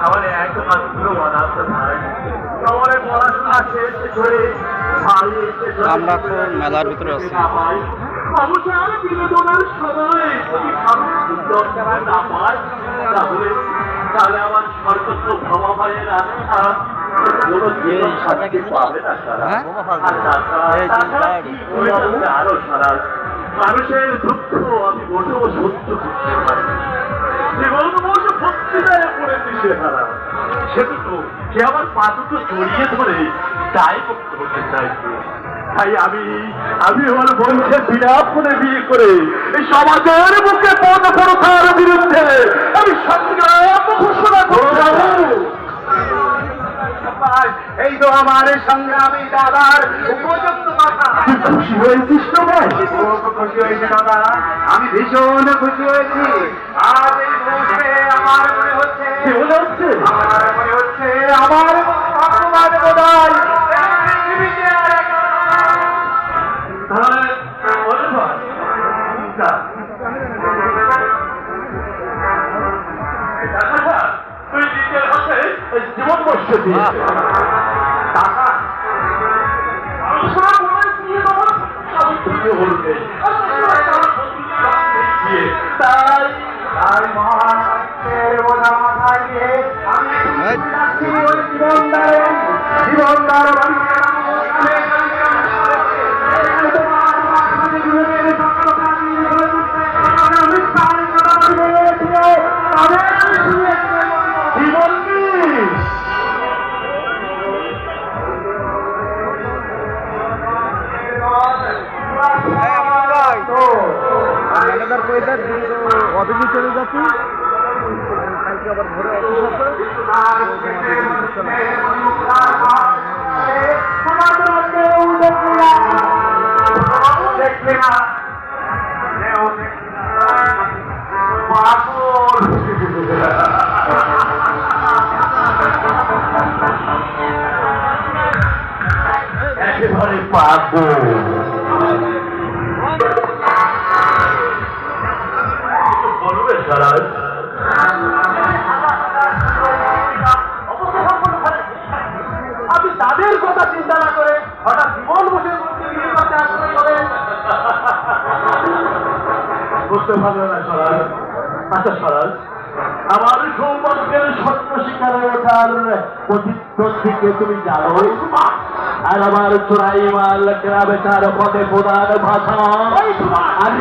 আমার একমাত্র অনাথ ভাই, আমার পড়াশোনা শেষ করে ভাই আমরা তো মেলার ভিতরে আছি। অবসর বিনোদনের সময় না পায় তাহলে আমার সর্বত্র ভাবা হয় না, আরো সারা মানুষের দুঃখ আমি মোটেও সহ্য করতে পারি। জীবন বসে ভক্তিদায় করে দিশে হারা সেটুকু সে আমার পা দুটো জড়িয়ে ধরে দায় করতে হতে চাইছে। তাই আমি আমার বন্ধুকে বিরাট করে বিয়ে করে এই সমাজের মুখে পদ প্রথার বিরুদ্ধে আমি সংগ্রাম ঘোষণা করব। এই তো আমার সংগ্রামী দাদার উপযুক্ত কথা। খুশি হয়েছিস তো ভাই? খুশি হয়েছি দাদা, আমি ভীষণ খুশি হয়েছি। আজ এই মুহূর্তে আমার মনে হচ্ছে আমার ভগবান বোধহয় তাহলে তুই নিজের হাতে জীবন বসে দিয়ে টাকা অফিসে চলে যাচ্ছি, কালকে আবার ঘরে অফিস একেবারে পাবো। আপনি তাদের কথা চিন্তা না করে হঠাৎ জীবন বসে বুঝতে পারবে না স্বরাজ। আচ্ছা স্বরাজ, আমার সৌভাগ্যের সত্য শিকারে ওঠার প্রতিকে তুমি জানো, আর আমার চোরাই মাল কেনা বেচার পথে প্রধান ভাষা আর